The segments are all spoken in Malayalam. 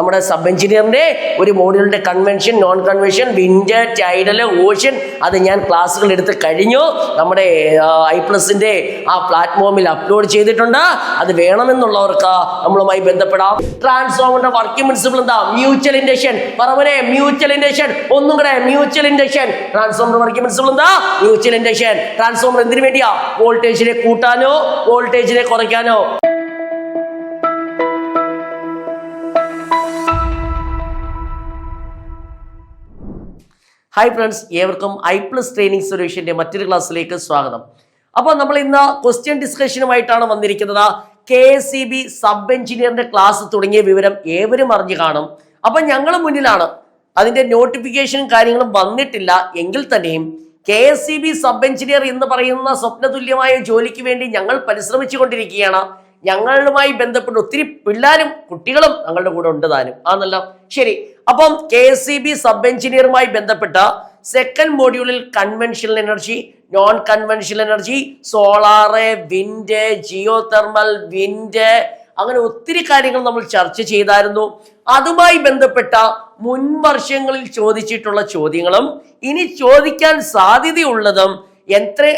നമ്മുടെ സബ് എഞ്ചിനീയറിന്റെ ഒരു മോഡ്യൂളിന്റെ convention, non convention, wind, tidal, ocean അത് ഞാൻ ക്ലാസ്സുകൾ എടുത്ത് കഴിഞ്ഞു. നമ്മുടെ i+ന്റെ ആ പ്ലാറ്റ്ഫോമിൽ അപ്ലോഡ് ചെയ്തിട്ടുണ്ട്. അത് വേണമെന്നുള്ളവർക്ക് നമ്മളുമായി ബന്ധപ്പെടാം. ട്രാൻസ്ഫോമറിന്റെ വർക്കിംഗ് പ്രിൻസിപ്പിൾ എന്താ? Mutual induction. പറവനെ മ്യൂച്വൽ ഇൻഡക്ഷൻ. ഒന്നും കൂടെ മ്യൂച്വൽ ഇൻഡക്ഷൻ. ട്രാൻസ്ഫോമറിന്റെ വർക്കിംഗ് പ്രിൻസിപ്പിൾ എന്താ? Mutual induction. ട്രാൻസ്ഫോമർ എന്തിനു വേണ്ടിയാ? വോൾട്ടേജിനെ കൂട്ടാനോ വോൾട്ടേജിനെ കുറയ്ക്കാനോ. ഹായ് ഫ്രണ്ട്സ്, ഏവർക്കും i+ ട്രെയിനിങ് സൊല്യൂഷന്റെ മറ്റൊരു ക്ലാസ്സിലേക്ക് സ്വാഗതം. അപ്പോൾ നമ്മൾ ഇന്ന് ക്വസ്റ്റ്യൻ ഡിസ്കഷനുമായിട്ടാണ് വന്നിരിക്കുന്നത്. KSEB സബ് എഞ്ചിനീയറിന്റെ ക്ലാസ് തുടങ്ങിയ വിവരം ഏവരും അറിഞ്ഞു കാണും. അപ്പം ഞങ്ങൾ മുന്നിലാണ്. അതിന്റെ നോട്ടിഫിക്കേഷനും കാര്യങ്ങളും വന്നിട്ടില്ല എങ്കിൽ തന്നെയും KSEB സബ് എഞ്ചിനീയർ എന്ന് പറയുന്ന സ്വപ്നതുല്യമായ ജോലിക്ക് വേണ്ടി ഞങ്ങൾ പരിശ്രമിച്ചു കൊണ്ടിരിക്കുകയാണ്. ഞങ്ങളുമായി ബന്ധപ്പെട്ട് ഒത്തിരി പിള്ളേരും കുട്ടികളും ഞങ്ങളുടെ കൂടെ ഉണ്ട് താനും ആണല്ലോ. ശരി, അപ്പം KSEB സബ് എഞ്ചിനീയറുമായി ബന്ധപ്പെട്ട സെക്കൻഡ് മോഡ്യൂളിൽ conventional energy, non conventional energy, solar, wind, geothermal, wind, അങ്ങനെ ഒത്തിരി കാര്യങ്ങൾ നമ്മൾ ചർച്ച ചെയ്തായിരുന്നു. അതുമായി ബന്ധപ്പെട്ട മുൻ വർഷങ്ങളിൽ ചോദിച്ചിട്ടുള്ള ചോദ്യങ്ങളും ഇനി ചോദിക്കാൻ സാധ്യതയുള്ളതും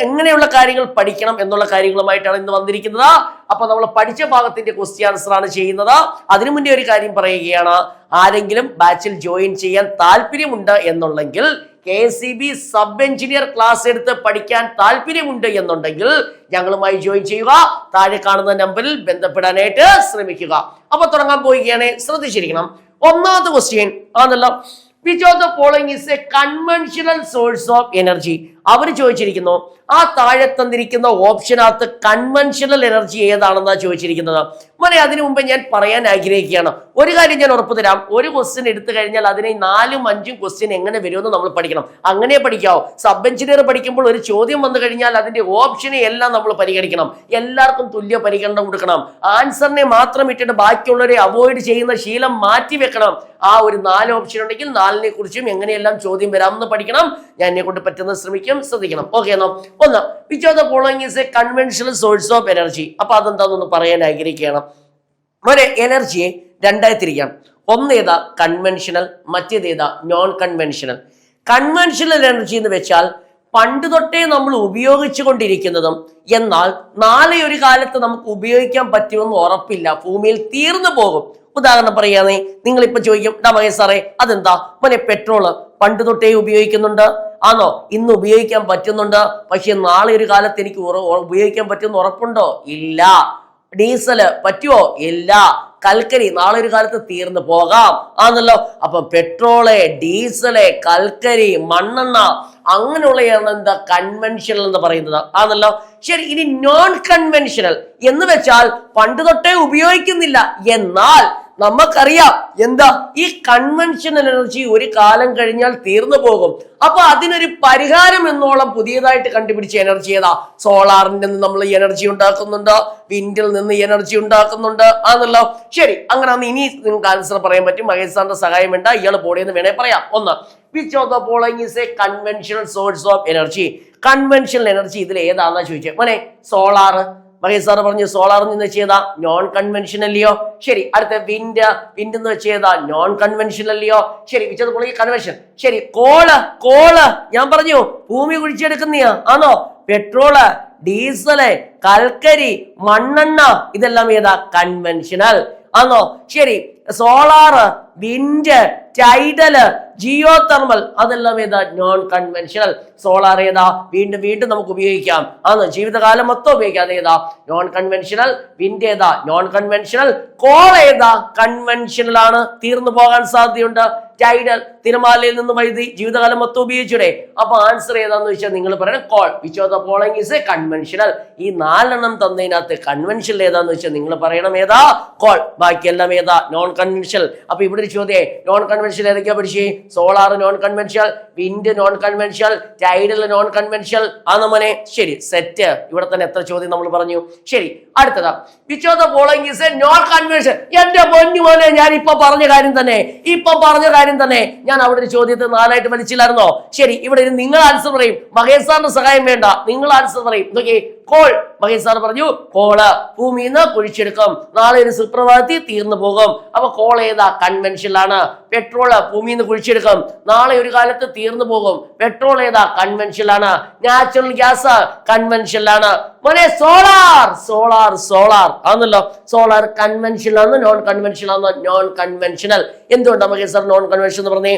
എങ്ങനെയുള്ള കാര്യങ്ങൾ പഠിക്കണം എന്നുള്ള കാര്യങ്ങളുമായിട്ടാണ് ഇന്ന് വന്നിരിക്കുന്നത്. അപ്പൊ നമ്മൾ പഠിച്ച ഭാഗത്തിന്റെ ക്വസ്റ്റ്യൻ ആൻസർ ആണ് ചെയ്യുന്നത്. അതിനു മുന്നേ ഒരു കാര്യം പറയുകയാണ്, ആരെങ്കിലും ബാച്ചിൽ ജോയിൻ ചെയ്യാൻ താല്പര്യമുണ്ട് എന്നുണ്ടെങ്കിൽ, KSEB സബ് എഞ്ചിനീയർ ക്ലാസ് എടുത്ത് പഠിക്കാൻ താല്പര്യമുണ്ട് എന്നുണ്ടെങ്കിൽ ഞങ്ങളുമായി ജോയിൻ ചെയ്യുക. താഴെ കാണുന്ന നമ്പറിൽ ബന്ധപ്പെടാനായിട്ട് ശ്രമിക്കുക. അപ്പൊ തുടങ്ങാൻ പോവുകയാണ്, ശ്രദ്ധിച്ചിരിക്കണം. ഒന്നാമത്തെ ക്വസ്റ്റ്യൻ ആണല്ലോ, which of the following is a conventional source of energy? അവർ ചോദിച്ചിരിക്കുന്നു ആ താഴെ തന്നിരിക്കുന്ന ഓപ്ഷനകത്ത് കൺവെൻഷണൽ എനർജി ഏതാണെന്നാ ചോദിച്ചിരിക്കുന്നത്. മോനെ, അതിനു മുമ്പ് ഞാൻ പറയാൻ ആഗ്രഹിക്കുകയാണ്, ഒരു കാര്യം ഞാൻ ഉറപ്പു തരാം. ഒരു ക്വസ്റ്റ്യൻ എടുത്തു കഴിഞ്ഞാൽ അതിനെ 4ഉം 5ഉം ക്വസ്റ്റ്യൻ എങ്ങനെ വരുമെന്ന് നമ്മൾ പഠിക്കണം. അങ്ങനെ പഠിക്കാവോ? സബ് എഞ്ചിനീയർ പഠിക്കുമ്പോൾ ഒരു ചോദ്യം വന്നു കഴിഞ്ഞാൽ അതിന്റെ ഓപ്ഷനെ എല്ലാം നമ്മൾ പരിഗണിക്കണം. എല്ലാവർക്കും തുല്യ പരിഗണന കൊടുക്കണം. ആൻസറിനെ മാത്രം ഇട്ടിട്ട് ബാക്കിയുള്ളവരെ അവോയ്ഡ് ചെയ്യുന്ന ശീലം മാറ്റി വെക്കണം. ആ ഒരു 4 ഓപ്ഷൻ ഉണ്ടെങ്കിൽ 4നെ കുറിച്ചും എങ്ങനെയെല്ലാം ചോദ്യം വരാമെന്ന് പഠിക്കണം. ഞാൻ എന്നെ കൊണ്ട് പറ്റുന്നത് ശ്രമിക്കും, ശ്രദ്ധിക്കണം. ഓക്കെ എന്നോ? ഒന്ന്, which of the following is a conventional source of energy? അപ്പൊ അതെന്താണെന്ന് പറയാൻ ആഗ്രഹിക്കുകയാണ്. മോനെ, എനർജിയെ രണ്ടായി തിരിക്കാം. ഒന്നേതാ കൺവെൻഷണൽ, മറ്റേതേതാ നോൺ കൺവെൻഷണൽ. കൺവെൻഷണൽ എനർജി എന്ന് വെച്ചാൽ പണ്ട് തൊട്ടേ നമ്മൾ ഉപയോഗിച്ചു കൊണ്ടിരിക്കുന്നതും എന്നാൽ നാളെ ഒരു കാലത്ത് നമുക്ക് ഉപയോഗിക്കാൻ പറ്റുമെന്ന് ഉറപ്പില്ല, ഭൂമിയിൽ തീർന്നു പോകും. ഉദാഹരണം പറയാന്നേ, നിങ്ങൾ ഇപ്പൊ ചോദിക്കും, മഹേഷ് സാറേ അതെന്താ? മോനെ, പെട്രോള് പണ്ട് തൊട്ടേ ഉപയോഗിക്കുന്നുണ്ട് ആണോ? ഇന്ന് ഉപയോഗിക്കാൻ പറ്റുന്നുണ്ട്, പക്ഷെ നാളെ ഒരു കാലത്ത് എനിക്ക് ഉപയോഗിക്കാൻ പറ്റുമെന്ന് ഉറപ്പുണ്ടോ? ഇല്ല. ഡീസല് പറ്റുമോ? ഇല്ല. കൽക്കരി നാളെ ഒരു കാലത്ത് തീർന്നു പോകാം ആണല്ലോ. അപ്പൊ പെട്രോള്, ഡീസല്, കൽക്കരി, മണ്ണെണ്ണ അങ്ങനെയുള്ളതാണ് എന്താ കൺവെൻഷണൽ എന്ന് പറയുന്നത് ആണല്ലോ. ശരി, ഇനി നോൺ കൺവെൻഷണൽ എന്ന് വെച്ചാൽ പണ്ട് തൊട്ടേ ഉപയോഗിക്കുന്നില്ല, എന്നാൽ നമുക്കറിയാം എന്താ ഈ കൺവെൻഷണൽ എനർജി ഒരു കാലം കഴിഞ്ഞാൽ തീർന്നു പോകും. അപ്പൊ അതിനൊരു പരിഹാരം എന്നോളം പുതിയതായിട്ട് കണ്ടുപിടിച്ച എനർജി ഏതാ? സോളാറിൽ നിന്ന് നമ്മൾ എനർജി ഉണ്ടാക്കുന്നുണ്ട്, വിൻഡിൽ നിന്ന് എനർജി ഉണ്ടാക്കുന്നുണ്ട് ആണല്ലോ. ശരി, അങ്ങനെ ഇനി നിങ്ങൾക്ക് ആൻസർ പറയാൻ പറ്റും. മഹേഷ് സാറിന്റെ സഹായം വേണ്ട, ഇയാൾ ബോഡിയെന്ന് വേണേ പറയാം. ഒന്ന്, which of the following is a conventional source of energy? Conventional energy ഇതിൽ ഏതാണെന്നാ ചോദിച്ചത്. മോനെ, സോളാറ്. മഹേഷ് സാറ് പറഞ്ഞു സോളാർ എന്ന് വെച്ചേതാ? നോൺ കൺവെൻഷൻ അല്ലയോ? ശരി, അടുത്ത വിൻഡ്. വിൻഡ് എന്ന് വെച്ചേതാ? നോൺ കൺവെൻഷൻ അല്ലയോ? ശരി, വിച്ചതുപോലെ കൺവെൻഷൻ. ശരി, കോള് ഞാൻ പറഞ്ഞു ഭൂമി കുഴിച്ചെടുക്കുന്നയാ ആണോ? പെട്രോള്, ഡീസല്, കൽക്കരി, മണ്ണെണ്ണ ഇതെല്ലാം ഏതാ? കൺവെൻഷണൽ ആണോ? ശരി, സോളാറ്, വിൻഡ്, ടൈഡല്, ജിയോ തെർമൽ അതെല്ലാം ഏതാ? Non conventional. സോളാർ ഏതാ? വീണ്ടും നമുക്ക് ഉപയോഗിക്കാം ആണ്, ജീവിതകാലം മൊത്തം ഉപയോഗിക്കാം. അതേതാ? Non conventional. വിൻഡ് ഏതാ? Non conventional. കോൾ ഏതാ? കൺവെൻഷണൽ ആണ്, തീർന്നു പോകാൻ സാധ്യതയുണ്ട്. ടൈഡൽ, തിരമാലയിൽ നിന്ന് വൈദ്യുതി ജീവിതകാലം മൊത്തം ഉപയോഗിച്ചൂടെ. അപ്പൊ ആൻസർ ഏതാന്ന് വെച്ചാൽ നിങ്ങൾ പറയണം call. Which of the following is A conventional. ഈ 4 തന്നതിനകത്ത് കൺവെൻഷണൽ ഏതാന്ന് വെച്ചാൽ നിങ്ങൾ പറയണം ഏതാ? കോൾ. ബാക്കിയെല്ലാം ഏതാ? Non conventional. അപ്പൊ ഇവിടെ ഒരു ചോദ്യം, നോൺ കൺവെൻഷണൽ ഏതൊക്കെയാ പഠിച്ചേ? Solar non conventional, wind non conventional, tidal non conventional ആണ് മോനെ. ശരി, സെറ്റ്. ഇവിടെ തന്നെ എത്ര ചോദ്യം നമ്മൾ പറഞ്ഞു. ശരി, അടുത്തതാ which of the following is a non conventional. എന്റെ പൊന്നു മോനെ, ഞാൻ ഇപ്പൊ പറഞ്ഞ കാര്യം തന്നെ ഞാൻ അവിടെ ഒരു ചോദ്യത്തെ 4ആയിട്ട് വലിച്ചില്ലായിരുന്നോ? ശരി, ഇവിടെ നിങ്ങൾ ആൻസർ പറയും, മഹേഷ് സാറിന്റെ സഹായം വേണ്ട, നിങ്ങൾ ആൻസർ പറയും. നോക്കി, കോൾ. മഹേഷ് സാർ പറഞ്ഞു കോള് ഭൂമിയിൽ നിന്ന് കുഴിച്ചെടുക്കും, നാളെ ഒരു സുപ്രഭാതത്തിൽ തീർന്നു പോകും. അപ്പൊ കോൾ ഏതാ? കൺവെൻഷനിലാണ്. പെട്രോള് ഭൂമിയിൽ നിന്ന് കുഴിച്ചെടുക്കും, നാളെ ഒരു കാലത്ത് തീർന്നു പോകും. പെട്രോൾ ഏതാ? കൺവെൻഷനിലാണ്. നാച്ചുറൽ ഗ്യാസ് കൺവെൻഷനിലാണ്. മോനെ സോളാർ സോളാർ സോളാർ ആണല്ലോ. സോളാർ കൺവെൻഷനൽ ആണ്, നോൺ കൺവെൻഷനൽ ആണ്? Non conventional. എന്തുകൊണ്ടാണ് മഹേഷ് സാർ നോൺ കൺവെൻഷൻ എന്ന് പറഞ്ഞേ?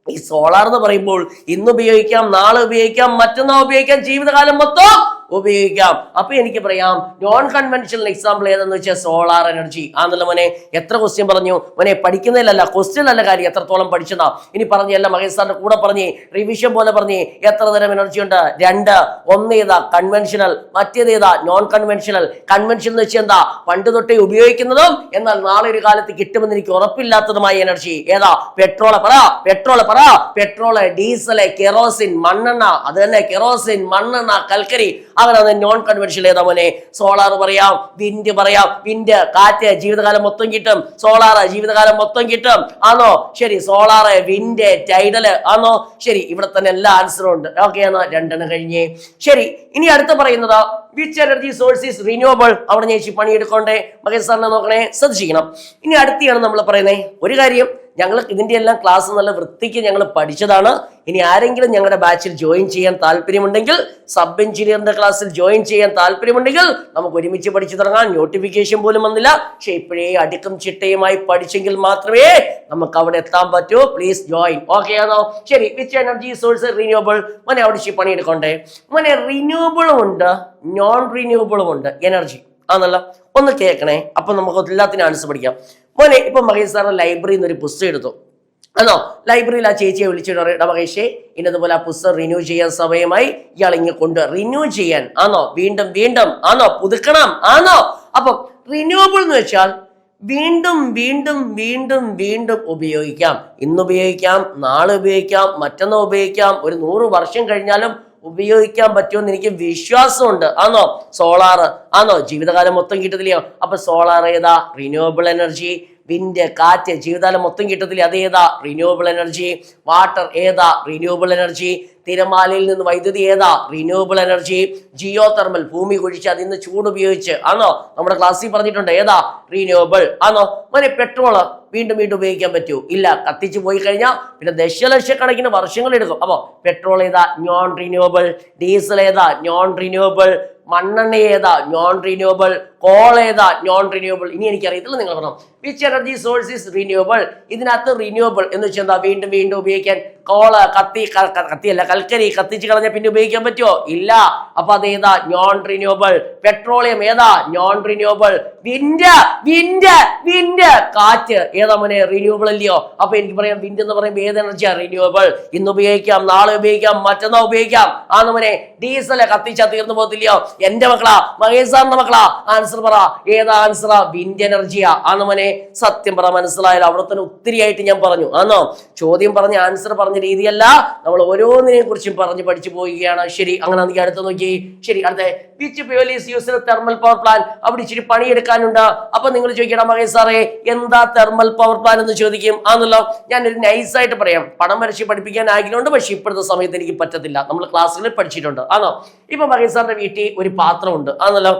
ഈ സോളാർ എന്ന് പറയുമ്പോൾ ഇന്ന് ഉപയോഗിക്കാം, നാളെ ഉപയോഗിക്കാം, മറ്റന്നാൾ ഉപയോഗിക്കാം, ജീവിതകാലം മൊത്തം ഉപയോഗിക്കാം. അപ്പൊ എനിക്ക് പറയാം നോൺ കൺവെൻഷണൽ എക്സാമ്പിൾ ഏതെന്ന് വെച്ചാൽ സോളാർ എനർജി ആണല്ലോ. മോനെ എത്ര ക്വസ്റ്റ്യൻ പറഞ്ഞു? മോനെ പഠിക്കുന്നതിലല്ല, ക്വസ്റ്റ്യൻ അല്ല കാര്യം, എത്രത്തോളം പഠിച്ചതാ. ഇനി പറഞ്ഞല്ല മഹേഷ് സാറിന്റെ കൂടെ പറഞ്ഞേ, റിവിഷൻ പോലെ പറഞ്ഞേ എത്ര തരം എനർജി ഉണ്ട്? 2. ഒന്ന് ഏതാ? കൺവെൻഷണൽ. മറ്റേത് ഏതാ? Non conventional. കൺവെൻഷൻ എന്ന് വെച്ചാൽ എന്താ? പണ്ട് തൊട്ടേ ഉപയോഗിക്കുന്നതും എന്നാൽ നാളെ ഒരു കാലത്ത് കിട്ടുമെന്ന് എനിക്ക് ഉറപ്പില്ലാത്തതുമായ എനർജി ഏതാ? പെട്രോള് പറ, പെട്രോള് പറ. പെട്രോള്, ഡീസല്, കെറോസിൻ, മണ്ണെണ്ണ. അത് തന്നെ കെറോസിൻ, മണ്ണെണ്ണ, കൽക്കരി. അങ്ങനെ നോൺ കൺവെൻഷനൽ ഏതാ മോനെ? സോളാർ പറയാം, വിൻഡ് പറയാം. വിൻഡ് കാറ്റ് ജീവിതകാലം മൊത്തം കിട്ടും, സോളാർ ജീവിതകാലം മൊത്തം കിട്ടും. ആണോ? ശരി. സോളാർ, വിൻഡ്, ടൈഡല് ആണോ? ശരി. ഇവിടെ തന്നെ എല്ലാ ആൻസറും ഉണ്ട്. ഓക്കെ ആണോ? 2 കഴിഞ്ഞേ. ശരി. ഇനി അടുത്ത പറയുന്നത് which energy source is renewable? അവിടെ ഞാൻ പണിയെടുക്കണ്ടേ? മഹേഷ് സാറിനെ നോക്കണേ, ശ്രദ്ധിക്കണം. ഇനി അടുത്താണ് നമ്മൾ പറയുന്നത് ഒരു കാര്യം. ഞങ്ങൾ ഇതിന്റെ എല്ലാം ക്ലാസ് നല്ല വൃത്തിക്ക് ഞങ്ങൾ പഠിച്ചതാണ്. ഇനി ആരെങ്കിലും ഞങ്ങളുടെ ബാച്ചിൽ ജോയിൻ ചെയ്യാൻ താല്പര്യമുണ്ടെങ്കിൽ, സബ് എഞ്ചിനീയറിന്റെ ക്ലാസ്സിൽ ജോയിൻ ചെയ്യാൻ താല്പര്യമുണ്ടെങ്കിൽ നമുക്ക് ഒരുമിച്ച് പഠിച്ചു തുടങ്ങാൻ. നോട്ടിഫിക്കേഷൻ പോലും വന്നില്ല, പക്ഷെ ഇപ്പോഴേ അടുക്കും ചിട്ടയുമായി പഠിച്ചെങ്കിൽ മാത്രമേ നമുക്ക് അവിടെ എത്താൻ പറ്റൂ. Please join. ഓക്കെ ആണോ? ശരി. Which energy source renewable? മോനെ അവിടെ പണിയെടുക്കണ്ടേ? മോനെ റിന്യൂവബിളും ഉണ്ട്, നോൺ റിന്യൂവബിളും ഉണ്ട് എനർജി ആണല്ലോ. ഒന്ന് കേൾക്കണേ, അപ്പൊ നമുക്ക് എല്ലാത്തിനും ആൻസർ പഠിക്കാം. മോനെ ഇപ്പൊ മഹേഷ് സാറിന്റെ ലൈബ്രറിയിൽ നിന്ന് ഒരു പുസ്തകം എടുത്തു ആണോ? ലൈബ്രറിയിൽ ആ ചേച്ചിയെ വിളിച്ചിട്ട് പറയണ്ട മഹേഷേ ഇന്നതുപോലെ ആ പുസ്തകം റിന്യൂ ചെയ്യാൻ സമയമായി, ഇയാൾ ഇങ്ങനെ കൊണ്ട് റിന്യൂ ചെയ്യാൻ ആണോ? വീണ്ടും വീണ്ടും ആണോ? പുതുക്കണം ആണോ? അപ്പൊ റിന്യൂവബിൾ എന്ന് വെച്ചാൽ വീണ്ടും വീണ്ടും വീണ്ടും വീണ്ടും ഉപയോഗിക്കാം. ഇന്ന് ഉപയോഗിക്കാം, നാളെ ഉപയോഗിക്കാം, മറ്റന്നാൾ ഉപയോഗിക്കാം, ഒരു 100 വർഷം കഴിഞ്ഞാലും ഉപയോഗിക്കാൻ പറ്റുമെന്ന് എനിക്ക് വിശ്വാസമുണ്ട്. ആണോ? സോളാർ ആണോ? ജീവിതകാലം മൊത്തം കിട്ടത്തില്ലയോ? അപ്പൊ സോളാർ ഏതാ? Renewable energy. വിൻഡ്, കാറ്റ് ജീവിതകാലം മൊത്തം കിട്ടത്തില്ല, അതേതാ? Renewable energy. വാട്ടർ ഏതാ? Renewable energy. തിരമാലയിൽ നിന്ന് വൈദ്യുതി ഏതാ? Renewable energy. ജിയോ തെർമൽ, ഭൂമി കുഴിച്ച് അതിൽ നിന്ന് ചൂട് ഉപയോഗിച്ച് ആണോ? നമ്മുടെ ക്ലാസ്സിൽ പറഞ്ഞിട്ടുണ്ട് ഏതാ? റിന്യൂവബിൾ ആണോ? മോനെ പെട്രോള് വീണ്ടും വീണ്ടും ഉപയോഗിക്കാൻ പറ്റൂ? ഇല്ല. കത്തിച്ചു പോയി കഴിഞ്ഞാൽ പിന്നെ ദശലക്ഷക്കണക്കിന് വർഷങ്ങൾ എടുക്കും. അപ്പൊ പെട്രോൾ ഏതാ? Non renewable. ഡീസൽ ഏതാ? Non renewable. മണ്ണെണ്ണ ഏതാ? Non renewable. കോൾ ഏതാ? Non renewable. ഇനി എനിക്കറിയത്തില്ല, നിങ്ങൾ പറഞ്ഞു which energy source is renewable? ഇതിനകത്ത് റിന്യൂവബിൾ എന്ന് വെച്ചാൽ എന്താ? വീണ്ടും വീണ്ടും ഉപയോഗിക്കാൻ. കോള് കത്തിയല്ല കൽക്കരി കത്തിച്ച് കളഞ്ഞ പിന്നെ ഉപയോഗിക്കാൻ പറ്റുമോ? ഇല്ല. അപ്പൊ അതേതാ? Non renewable. പെട്രോളിയം ഏതാ? Non renewable. Wind wind wind കാറ്റ് ഏതാ മോനെ? റിന്യൂവബിൾ അല്ലയോ? അപ്പൊ എനിക്ക് പറയാം വിൻഡ് എന്ന് പറയുമ്പോൾ ഏത് എനർജിയാ? റിന്യൂവബിൾ. ഇന്ന് ഉപയോഗിക്കാം, നാളെ ഉപയോഗിക്കാം, മറ്റന്നാൾ ഉപയോഗിക്കാം. ആന്ന് മോനെ. ഡീസല് കത്തിച്ചാ തീർന്നു പോകത്തില്ലയോ? എന്റെ മക്കളാ, മഹേഷ് സാറിന്റെ മക്കളാ, ആൻസർ പറ. ഏതാ ആൻസറാ? വിൻഡ് എനർജിയാ. ആന്ന് മോനെ. സത്യം പറ, മനസ്സിലായാലും അവിടെ തന്നെ ഒത്തിരി ആയിട്ട് ഞാൻ പറഞ്ഞു. ആണോ? ചോദ്യം പറഞ്ഞ ആൻസർ പറഞ്ഞ രീതിയല്ല, നമ്മൾ ഓരോന്നിനെ കുറിച്ചും പറഞ്ഞ് പഠിച്ചു പോവുകയാണ്. ശരി. അങ്ങനെ അടുത്ത് നോക്കി. ശരി. അടുത്ത which fuel is used thermal power plant? അവിടെ ഇച്ചിരി പണിയെടുക്കാനുണ്ട്. അപ്പൊ നിങ്ങൾ ചോദിക്കണം മഹേഷ് സാറേ എന്താ തെർമൽ പവർ പ്ലാന്റ് എന്ന് ചോദിക്കും. ആണല്ലോ. ഞാനൊരു നൈസായിട്ട് പറയാം. പടം വരച്ച് പഠിപ്പിക്കാൻ ആഗ്രഹമുണ്ട്, പക്ഷെ ഇപ്പോഴത്തെ സമയത്ത് എനിക്ക് പറ്റത്തില്ല. നമ്മൾ ക്ലാസ്സുകളിൽ പഠിച്ചിട്ടുണ്ട്. ആണോ? ഇപ്പൊ മഹേഷ് സാറിന്റെ വീട്ടിൽ ഒരു പാത്രമുണ്ട്. ആണല്ലോ.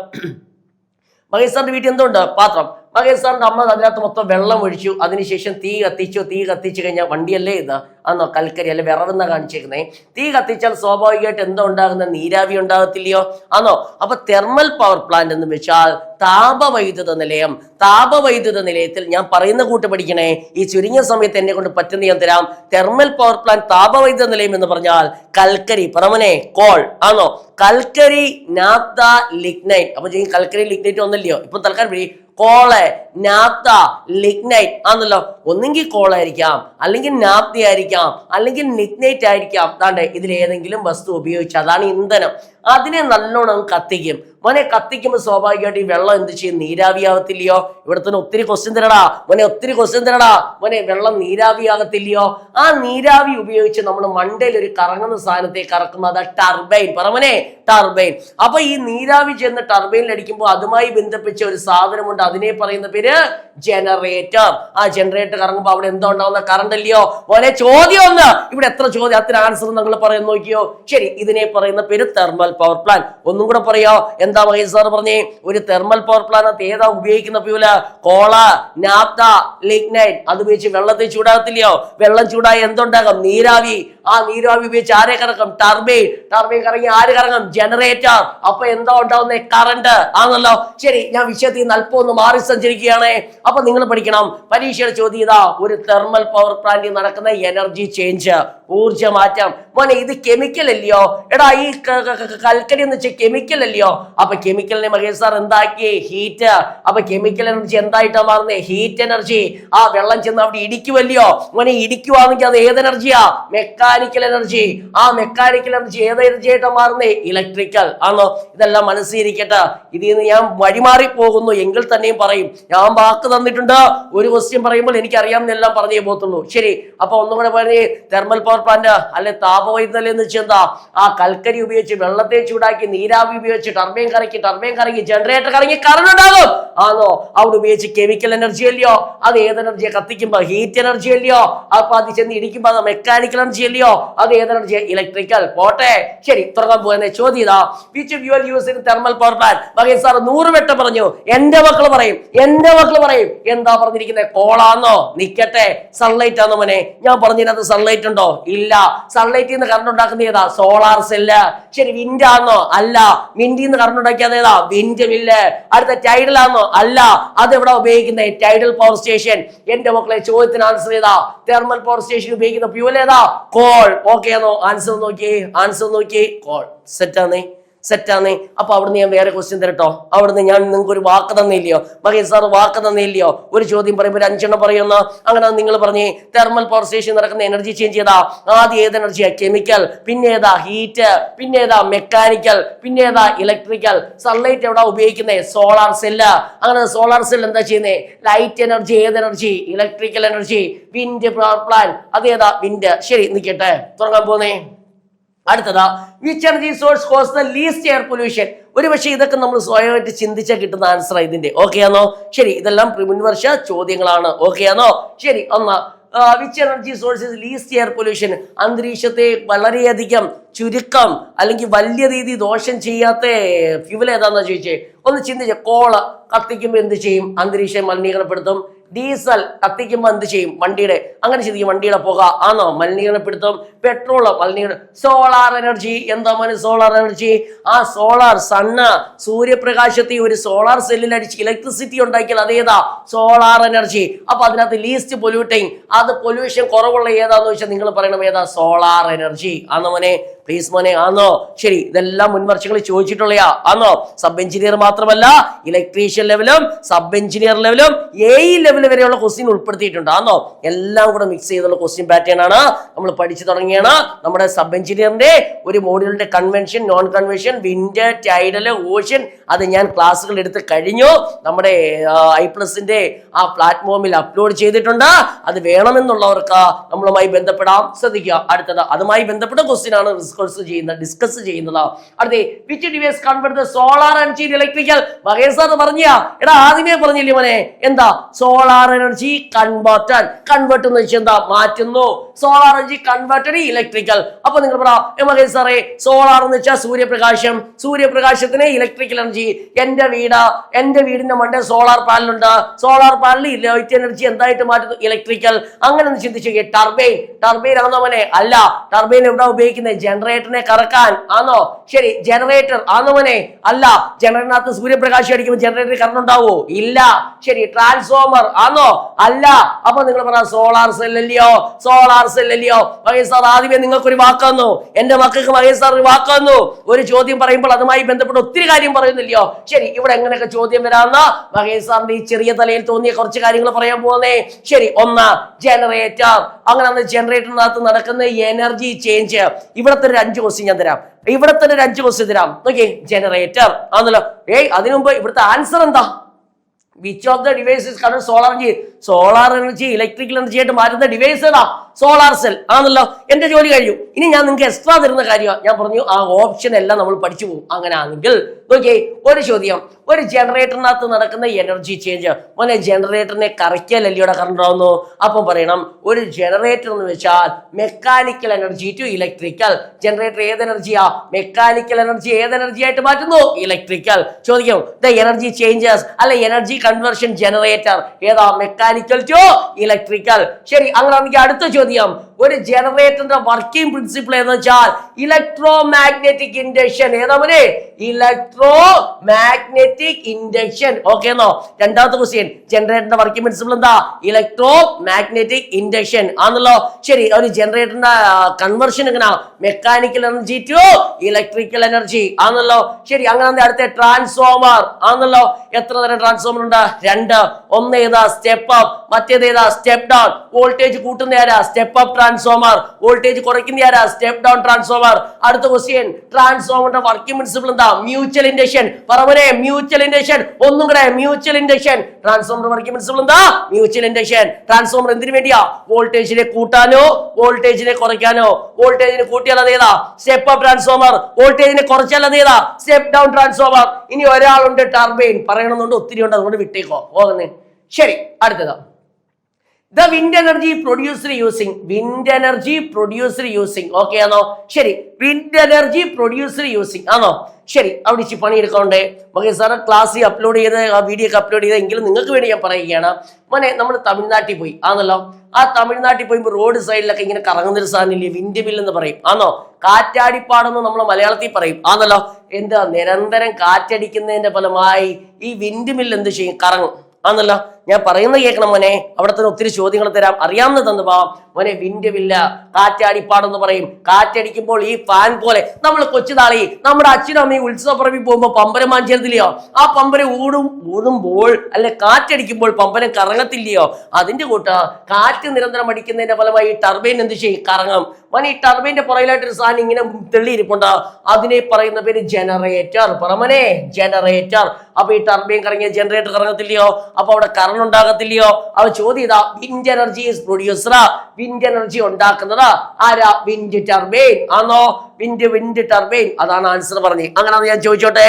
മഹേഷ് സാറിന്റെ വീട്ടിൽ എന്തുണ്ട്? പാത്രം. മഹേഷ് സാറിന്റെ അമ്മ അതിനകത്ത് മൊത്തം വെള്ളം ഒഴിച്ചു, അതിനുശേഷം തീ കത്തിച്ചു. തീ കത്തിച്ചു കഴിഞ്ഞാൽ വണ്ടിയല്ലേ ഇത്? ആണോ? കൽക്കരി അല്ലെ വിറവെന്ന കാണിച്ചേക്കുന്നേ. തീ കത്തിച്ചാൽ സ്വാഭാവികമായിട്ട് എന്താ ഉണ്ടാകുന്ന? നീരാവി ഉണ്ടാകത്തില്ലയോ? ആണോ? അപ്പൊ തെർമൽ പവർ പ്ലാന്റ് എന്ന് വെച്ചാൽ താപവൈദ്യുത നിലയം. താപവൈദ്യുത നിലയത്തിൽ ഞാൻ പറയുന്ന കൂട്ട് പഠിക്കണേ. ഈ ചുരുങ്ങിയ സമയത്ത് എന്നെ കൊണ്ട് പറ്റുന്ന ഞാൻ തരാം. തെർമൽ പവർ പ്ലാന്റ് താപവൈദ്യുത നിലയം എന്ന് പറഞ്ഞാൽ കൽക്കരി പറമനെ കോൾ ആണോ? കൽക്കരി, നാഫ്ത, ലിഗ്നൈറ്റ്. അപ്പൊ കൽക്കരി ലിഗ്നൈറ്റ് ഒന്നല്ലയോ? ഇപ്പൊ തൽക്കാലം കോള്, നാഫ്ത, ലിഗ്നൈറ്റ് ആണല്ലോ. ഒന്നെങ്കിൽ കോളായിരിക്കാം, അല്ലെങ്കിൽ നാഫ്ത ആയിരിക്കാം, അല്ലെങ്കിൽ ലിഗ്നൈറ്റ് ആയിരിക്കാം. അതാണ്ട് ഇതിലേതെങ്കിലും വസ്തു ഉപയോഗിച്ച് അതാണ് ഇന്ധനം. അതിനെ നല്ലോണം കത്തിക്കും. മോനെ കത്തിക്കുമ്പോൾ സ്വാഭാവികമായിട്ട് ഈ വെള്ളം എന്ത് ചെയ്യും? നീരാവിയാകത്തില്ലയോ? ഇവിടെ തന്നെ ഒത്തിരി ക്വസ്റ്റ്യൻ തരടാ മോനെ, ഒത്തിരി ക്വസ്റ്റ്യൻ തരടാ മോനെ. വെള്ളം നീരാവിയാകത്തില്ലയോ? ആ നീരാവി ഉപയോഗിച്ച് നമ്മൾ മണ്ടയിൽ ഒരു കറങ്ങുന്ന സാധനത്തെ കറക്കും. അതാ ടർബൈൻ. പറമനെ ടർബൈൻ. അപ്പൊ ഈ നീരാവി ചെന്ന് ടർബൈനിൽ അടിക്കുമ്പോൾ അതുമായി ബന്ധിപ്പിച്ച ഒരു സാധനമുണ്ട്, അതിനെ പറയുന്ന പേര് ജനറേറ്റർ. ആ ജനറേറ്റർ കറങ്ങുമ്പോൾ അവിടെ എന്താ ഉണ്ടാവുന്ന? കറണ്ട് അല്ലയോ മോനെ? ചോദ്യം ഒന്ന്. ഇവിടെ എത്ര ചോദ്യം, അത്ര ആൻസർ നിങ്ങൾ പറയുന്ന നോക്കിയോ? ശരി. ഇതിനെ പറയുന്ന പേര് തെർമൽ തെർമൽ പവർ പ്ലാന്റ്. ഒന്നും കൂടെ പറയാ, എന്താ മഹേഷ് സാർ പറഞ്ഞേ? ഒരു തെർമൽ പവർ പ്ലാന്റ് ഏതാ ഉപയോഗിക്കുന്ന ഫ്യൂല്? കോള, നാഫ്ത, ലിഗ്നൈറ്റ്. അത് ഉപയോഗിച്ച് വെള്ളത്തെ ചൂടാകത്തില്ലയോ? വെള്ളം ചൂടായി എന്തുണ്ടാകും? നീരാവി. ആ നീരാവി ഉപയോഗിച്ച് ആരെ കറങ്ങും? ടർബൈൻ. ടർബൈൻ കറങ്ങി ആര് കറങ്ങും? ജനറേറ്റർ. അപ്പൊ എന്താ ഉണ്ടാവുന്നത്? കറണ്ട് ആണല്ലോ. ശരി, ഞാൻ വിഷയത്തിൽ നിന്ന് അല്പം ഒന്ന് മാറി സഞ്ചരിക്കുകയാണ്. അപ്പൊ നിങ്ങൾ പഠിക്കണം, പരീക്ഷയുടെ ചോദ്യം ഇതാ, ഒരു തെർമൽ പവർ പ്ലാന്റിൽ നടക്കുന്ന എനർജി ചേഞ്ച്, ഊർജ മാറ്റം. മോനെ, ഇത് കെമിക്കൽ അല്ലയോ? എടാ, ഈ കൽക്കരി എന്ന് വെച്ചാൽ കെമിക്കൽ അല്ലയോ? അപ്പൊ കെമിക്കലിനെ മഹേഷ് സാർ എന്താക്കി? ഹീറ്റ്. അപ്പൊ കെമിക്കൽ എനർജി എന്തായിട്ടാ മാറുന്നേ? Heat energy. ആ വെള്ളം ചെന്ന് അവിടെ ഇടിക്കുമല്ലയോ? മോനെ, ഇടിക്കുവാണെങ്കിൽ അത് ഏത് എനർജിയാ? Mechanical energy. ആ മെക്കാനിക്കൽ എനർജി ഏത് എനർജി ആയിട്ടാ മാറുന്നേ? ഇലക്ട്രിക്കൽ ആണോ? ഇതെല്ലാം മനസ്സിരിക്കട്ടെ. ഇതിൽ നിന്ന് ഞാൻ വഴിമാറി പോകുന്നു എങ്കിൽ തന്നെയും പറയും, ഞാൻ വാക്ക് തന്നിട്ടുണ്ട്. ഒരു ക്വസ്റ്റ്യൻ പറയുമ്പോൾ എനിക്ക് അറിയാമെന്നെല്ലാം പറഞ്ഞേ പോകത്തുള്ളൂ. ശരി, അപ്പൊ ഒന്നും കൂടെ പറഞ്ഞേ, തെർമൽ പവർ പ്ലാന്റ് അല്ലെ താപവൈദ്യുതം എന്ന് വെച്ചാൽ എന്താ? ആ കൽക്കരി ഉപയോഗിച്ച് വെള്ളത്തെ ചൂടാക്കി നീരാവി ഉപയോഗിച്ച് ടർബൈൻ കറങ്ങി ജനറേറ്റർ കറങ്ങി കറണ്ട് ഉണ്ടാകും ആണോ? അവിടെ ഉപയോഗിച്ച് കെമിക്കൽ എനർജി അല്ലയോ? അത് ഏത് എനർജിയെ? കത്തിക്കുമ്പോ ഹീറ്റ് എനർജി അല്ലയോ? അപ്പൊ അത് ചെന്ന് ഇടിക്കുമ്പോ അത് മെക്കാനിക്കൽ എനർജി അല്ലയോ? അത് ഏത് എനർജി? ഇലക്ട്രിക്കൽ. പോട്ടെ, ശരി, തുടങ്ങാൻ പോകുന്ന ചോദ്യം ഇതാ, which fuel use in thermal power plant? Mahesh sir 100 വട്ടം പറഞ്ഞു. എന്റെ മക്കള് പറയും എന്താ പറഞ്ഞിരിക്കുന്നത്? കോളാന്നോ? നിക്കട്ടെ, സൺലൈറ്റ് ആണോ മോനെ? ഞാൻ പറഞ്ഞതിനകത്ത് സൺലൈറ്റ് ഉണ്ടോ? ഇല്ല. സൺലൈറ്റിൽ നിന്ന് കറണ്ട് ഉണ്ടാക്കുന്ന ഏതാ? Solar cell. ശരി, വിൻഡ് ആണോ? അല്ല. വിൻഡിൽ നിന്ന് കറണ്ട് ഉണ്ടാക്കിയത് ഏതാ? Wind mill. അടുത്ത ടൈഡൽ ആണോ? അല്ല. അതെവിടെ ഉപയോഗിക്കുന്നത്? Tidal power station. എന്റെ മക്കളെ, ചോദ്യത്തിന് ആൻസർ ചെയ്താ, തെർമൽ പവർ സ്റ്റേഷൻ ഉപയോഗിക്കുന്ന ഫ്യൂൽ ഏതാ? കോൾ. ഓക്കെ ആണോ? ആൻസർ നോക്കി കോൾ. സെറ്റാന്നേ. അപ്പൊ അവിടുന്ന് ഞാൻ വേറെ ക്വസ്റ്റ്യൻ തരട്ടോ? അവിടുന്ന് ഞാൻ നിങ്ങൾക്ക് ഒരു വാക്ക് തന്നില്ലയോ? മഹേഷ് സാർ വാക്ക് തന്നില്ലയോ? ഒരു ചോദ്യം പറയുമ്പോൾ 5 എണ്ണം പറയുന്ന. അങ്ങനെ നിങ്ങൾ പറഞ്ഞേ, തെർമൽ പവർ സ്റ്റേഷൻ നടക്കുന്ന എനർജി ചേഞ്ച് ചെയ്താ ആദ്യം ഏത് എനർജിയാ? കെമിക്കൽ. പിന്നെ ഏതാ? ഹീറ്റ്. പിന്നെ ഏതാ? മെക്കാനിക്കൽ. പിന്നെ ഏതാ? ഇലക്ട്രിക്കൽ. സൺലൈറ്റ് എവിടെ ഉപയോഗിക്കുന്നത്? Solar cell. അങ്ങനെ സോളാർ സെൽ എന്താ ചെയ്യുന്നത്? Light energy. ഏത് എനർജി? Electrical energy. Wind power plant. അതേതാ? വിൻഡ്. ശരി, നിൽക്കട്ടെ, തുടങ്ങാൻ പോന്നേ. അടുത്തതാ, which energy source cause the least air pollution? ഒരു പക്ഷേ ഇതൊക്കെ നമ്മൾ സ്വയമായിട്ട് ചിന്തിച്ചാൽ കിട്ടുന്ന ആൻസർ ഇതിന്റെ. ഓക്കെ ആണോ? ശരി, ഇതെല്ലാം മുൻവർഷ ചോദ്യങ്ങളാണ്. ഓക്കെ ആണോ? ശരി, which energy sources least air pollution? അന്തരീക്ഷത്തെ വളരെയധികം ചുരുക്കം അല്ലെങ്കിൽ വലിയ രീതി ദോഷം ചെയ്യാത്ത ഫ്യൂവൽ ഏതാണെന്ന് ചോദിച്ചേ. ഒന്ന് ചിന്തിച്ചേ. കോള കത്തിക്കുമ്പോൾ എന്ത് ചെയ്യും? അന്തരീക്ഷം മലിനീകരണപ്പെടുത്തും. ഡീസൽ കത്തിക്കുമ്പോൾ എന്ത് ചെയ്യും? വണ്ടിയുടെ അങ്ങനെ ചിന്തിക്കും, വണ്ടിയുടെ പുക ആണോ? മലിനീകരണപ്പെടുത്തും. പെട്രോൾ മലിനീകരണം. Solar energy. എന്താ മോനെ സോളാർ എനർജി? ആ സോളാർ സണ്ണ്, സൂര്യപ്രകാശത്തെ ഒരു സോളാർ സെല്ലിൽ അടിച്ച് ഇലക്ട്രിസിറ്റി ഉണ്ടാക്കിയാൽ അതേതാ? Solar energy. അപ്പൊ അതിനകത്ത് ലീസ്റ്റ് പൊല്യൂട്ടിങ്, അത് പൊല്യൂഷൻ കുറവുള്ള ഏതാന്ന് വെച്ചാൽ നിങ്ങൾ പറയണം ഏതാ? Solar energy. ആണോ മോനെ? പ്ലീസ് മോനെ, ആണോ? ശരി, ഇതെല്ലാം മുൻവർഷങ്ങളിൽ ചോദിച്ചിട്ടുള്ളയാ. ആണോ? സബ് എഞ്ചിനീയർ മാത്രമല്ല, ഇലക്ട്രീഷ്യൻ ലെവലും സബ് എഞ്ചിനീയർ ലെവലും AE ലെവൽ വരെയുള്ള ക്വസ്റ്റ്യൻ ഉൾപ്പെടുത്തിയിട്ടുണ്ട്. ആണോ? എല്ലാം കൂടെ മിക്സ് ചെയ്തുള്ള ക്വസ്റ്റ്യൻ പാറ്റേൺ ആണ് നമ്മൾ പഠിച്ചു തുടങ്ങിയാണ്. നമ്മുടെ സബ് എഞ്ചിനീയറിന്റെ ഒരു മോഡ്യൂളിന്റെ convention, non convention, wind, tidal, ocean, അത് ഞാൻ ക്ലാസ്സുകൾ എടുത്ത് കഴിഞ്ഞു. നമ്മുടെ I+ന്റെ ആ പ്ലാറ്റ്ഫോമിൽ അപ്ലോഡ് ചെയ്തിട്ടുണ്ട്. അത് വേണമെന്നുള്ളവർക്ക് നമ്മളുമായി ബന്ധപ്പെടാം. ശ്രദ്ധിക്കുക. അടുത്തത് അതുമായി ബന്ധപ്പെട്ട ക്വസ്റ്റ്യൻ ആണ് ഡിസ്കസ് ചെയ്യുന്നത്. അടുത്ത, which device convert the solar energy electrical? Mahesh sir പറഞ്ഞാ, എടാ ആദ്യമേ പറഞ്ഞില്ലേ മോനെ? എന്താ? സോളാർ എനർജി കൺവേർട്ട് എന്ന് വെച്ചാൽ എന്താ? മാറ്റുന്നു. Solar energy converted electrical. അപ്പൊ നിങ്ങൾ പറ മഹേഷ് സാറേ, സോളാർ എന്ന് വെച്ചാൽ സൂര്യപ്രകാശം, സൂര്യപ്രകാശത്തിന് ഇലക്ട്രിക്കൽ എനർജി. എന്റെ വീടിന്റെ മണ്ടേ സോളാർ പാനൽ ഉണ്ട്. സോളാർ പാനലിൽ ലൈറ്റ് എനർജി എന്തായിട്ട് മാറ്റുന്നു? ഇലക്ട്രിക്കൽ. അങ്ങനെ ഒന്ന് ചിന്തിച്ചു. ടർബൈൻ ആണോ മോനെ? അല്ല. ടർബൈൻ എവിടെ ഉപയോഗിക്കുന്നത്? ജനറേറ്ററിനെ കറക്കാൻ ആണോ? ശരി, ജനറേറ്റർ ആണോ മോനെ? അല്ല. ജനറേറ്ററിനകത്ത് സൂര്യപ്രകാശം അടിക്കുമ്പോൾ ജനറേറ്റർ കറണ്ട് ഉണ്ടാവോ? ഇല്ല. ശരി, ട്രാൻസ്ഫോമർ ആണോ? അല്ല. അപ്പൊ നിങ്ങൾ പറ സോളാർ സെല്ലല്ലയോ? മഹേഷ് സാർ ആദ്യമേ നിങ്ങൾക്കൊരു വാക്ക് തന്നു, എന്റെ മക്കൾക്ക് മഹേഷ് സാർ ഒരു വാക്ക് തന്നു. ഒരു ചോദ്യം പറയുമ്പോൾ അതുമായി ബന്ധപ്പെട്ട് ഒത്തിരി കാര്യം പറയുന്നില്ലയോ? ശരി, ഇവിടെ എങ്ങനെയൊക്കെ ചോദ്യം വരാമെന്ന മഹേഷ് സാറിന്റെ ഈ ചെറിയ തലയിൽ തോന്നിയ കുറച്ച് കാര്യങ്ങൾ പറയാൻ പോകുന്നേ. ശരി, ഒന്ന് ജനറേറ്റർ. അങ്ങനെ ജനറേറ്ററിനകത്ത് നടക്കുന്ന എനർജി ചേഞ്ച്. ഇവിടത്തെ ഒരു 5 ക്വസ്റ്റ്യൻ ഞാൻ തരാം. നോക്കിയേ, ജനറേറ്റർ ആണല്ലോ. അതിനു മുമ്പ് ഇവിടുത്തെ ആൻസർ എന്താ? വിച്ച് ഓഫ് ദ ഡിവൈസസ് കാരണം സോളാർ എനർജി ഇലക്ട്രിക്കൽ എനർജി ആയിട്ട് മാറ്റുന്ന ഡിവൈസ് ഏതാ? സോളാർ സെൽ ആണല്ലോ. എന്റെ ജോലി കഴിഞ്ഞു. ഇനി ഞാൻ നിങ്ങൾക്ക് എക്സ്ട്രാ തരുന്ന കാര്യമാണ്. ഞാൻ പറഞ്ഞു ആ ഓപ്ഷൻ എല്ലാം നമ്മൾ പഠിച്ചു പോകും. അങ്ങനെ ആണെങ്കിൽ നോക്കിയേ, ഒരു ചോദ്യം, ഒരു ജനറേറ്ററിനകത്ത് നടക്കുന്ന എനർജി ചേഞ്ച്. മോനെ ജനറേറ്ററിനെ കറക്കിയാലല്ലയോടെ കറണ്ട് ആവുന്നു. അപ്പം പറയണം ഒരു ജനറേറ്റർ എന്ന് വെച്ചാൽ mechanical energy to electrical. Generator ഏത് എനർജിയാ? മെക്കാനിക്കൽ എനർജി ഏത് എനർജി ആയിട്ട് മാറ്റുന്നു? ഇലക്ട്രിക്കൽ. ചോദിക്കും ദ എനർജി ചേഞ്ചസ് അല്ലെ എനർജി കൺവേർഷൻ ജനറേറ്റർ ഏതാ? Mechanical to electrical. ശരി, അങ്ങനെയാണെങ്കിൽ അടുത്ത ചോദ്യം, ഒരു ജനറേറ്ററിന്റെ വർക്കിംഗ് പ്രിൻസിപ്പിൾ എന്ന് വെച്ചാൽ ഇലക്ട്രോ മാഗ്നറ്റിക് ഇൻഡക്ഷൻ. ഏതാ മോനെ? Electro magnetic induction. ഓക്കെ എന്നോ? രണ്ടാമത്തെ ക്വസ്റ്റ്യൻ, ജനറേറ്ററിന്റെ വർക്കിംഗ് പ്രിൻസിപ്പിൾ എന്താ? ഇലക്ട്രോ മാഗ്നറ്റിക് ഇൻഡക്ഷൻ ആണല്ലോ. ശരി, ഒരു ജനറേറ്ററിന്റെ കൺവേർഷൻ എങ്ങനെയാ? Mechanical energy to electrical energy ആണല്ലോ. ശരി, അങ്ങനെ അടുത്ത ട്രാൻസ്ഫോമർ ആണല്ലോ. എത്ര തരം ട്രാൻസ്ഫോമർ ഉണ്ട്? രണ്ട്. ഒന്ന് ഏതാ? Step up. മറ്റേത് ഏതാ? Step down. വോൾട്ടേജ് കൂട്ടുന്ന ആരാ? Step up transformer. വോൾട്ടേജ് കുറയ്ക്കുന്ന ആരാ? Step down transformer. അടുത്ത ക്വസ്റ്റ്യൻ, ട്രാൻസ്ഫോമറിന്റെ വർക്കിംഗ് പ്രിൻസിപ്പിൾ എന്താ? Mutual induction. പറവനെ മ്യൂച്വൽ ഇൻഡക്ഷൻ. ഒന്നും കൂടെ, mutual induction. Transformer working principle എന്താ? Mutual induction. ട്രാൻസ്ഫോമർ എന്തിനു വേണ്ടിയാ? വോൾട്ടേജിനെ കൂട്ടാനോ വോൾട്ടേജിനെ കുറയ്ക്കാനോ? വോൾട്ടേജിനെ കൂട്ടിയാൽ അതേതാ? Step up transformer. വോൾട്ടേജിനെ കുറച്ചാൽ അതേതാ? Step down transformer. ഇനി ഒരാളുണ്ട് ടർബൈൻ. പറയണമെന്നുണ്ട്, ഒത്തിരി ഉണ്ട്, അതുകൊണ്ട് വിട്ടേക്കോ. ഓന്നേ. ശരി, അടുത്തതാ the wind energy produced using okay ആണോ? ശരി, wind energy produced using ആണോ? ശരി, അവിടെ ഇച്ചി പണിയെടുക്കണ്ടേ? മകേ സാറ് ക്ലാസ്സിൽ അപ്ലോഡ് ചെയ്ത് ആ വീഡിയോ ഒക്കെ അപ്ലോഡ് ചെയ്ത് എങ്കിലും നിങ്ങൾക്ക് വേണ്ടി ഞാൻ പറയുകയാണ്. മോനെ നമ്മൾ തമിഴ്നാട്ടിൽ പോയി ആണല്ലോ. ആ തമിഴ്നാട്ടിൽ പോയി റോഡ് സൈഡിലൊക്കെ ഇങ്ങനെ കറങ്ങുന്നൊരു സാധനമില്ലേ? വിൻഡ് മിൽ എന്ന് പറയും ആണോ? കാറ്റാടിപ്പാടെന്ന് നമ്മൾ മലയാളത്തിൽ പറയും ആണല്ലോ. എന്താ? നിരന്തരം കാറ്റടിക്കുന്നതിന്റെ ഫലമായി ഈ വിൻഡ് മിൽ എന്ത് ചെയ്യും? കറങ്ങും ആണല്ലോ. ഞാൻ പറയുന്നത് കേൾക്കണം മോനെ. അവിടെ തന്നെ ഒത്തിരി ചോദ്യങ്ങൾ തരാം, അറിയാവുന്ന തന്നു പോവാം മോനെ. വിൻഡ് മില്ല്, കാറ്റാടിപ്പാടെന്ന് പറയും. കാറ്റടിക്കുമ്പോൾ ഈ ഫാൻ പോലെ നമ്മൾ കൊച്ചുനാളി നമ്മുടെ അച്ഛനും അമ്മയും ഉത്സവപ്പറമ്പിൽ പോകുമ്പോൾ പമ്പരം മാഞ്ചേരത്തില്ലയോ? ആ പമ്പരം ഊടുമ്പോൾ അല്ലെ കാറ്റടിക്കുമ്പോൾ പമ്പരം കറങ്ങത്തില്ലയോ? അതിന്റെ കൂട്ട കാറ്റ് നിരന്തരം അടിക്കുന്നതിന്റെ ഫലമായി ഈ ടർബൈൻ എന്ത് ചെയ്യും? കറങ്ങും. മോനെ ഈ ടർബൈന്റെ പുറകിലായിട്ടൊരു സാധനം ഇങ്ങനെ തെള്ളിയിരിപ്പുണ്ട്. അതിനെ പറയുന്ന പേര് ജനറേറ്റർ. പറമനെ ജനറേറ്റർ. അപ്പൊ ഈ ടർബൈൻ കറങ്ങിയ ജനറേറ്റർ കറങ്ങത്തില്ലയോ? അപ്പൊ അവിടെ കറണ്ട് ഉണ്ടാകത്തില്ലയോ? അവ ചോദ്യം ഇതാ, wind energy is producer. Wind energy ഉണ്ടാക്കുന്നത് ആരാ? വിൻഡ് ടർബൈൻ ആണോ? Wind turbine. അതാണ് ആൻസർ പറഞ്ഞത്. അങ്ങനെ ഞാൻ ചോദിച്ചോട്ടെ,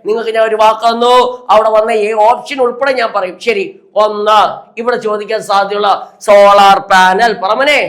നിങ്ങൾക്ക് ഞാൻ ഒരു വാക്ക് തന്നു, അവിടെ വന്ന ഈ ഓപ്ഷൻ ഉൾപ്പെടെ ഞാൻ പറയും. ശരി, ഒന്ന് ഇവിടെ ചോദിക്കാൻ സാധ്യതയുള്ള സോളാർ പാനൽ. പറമനെ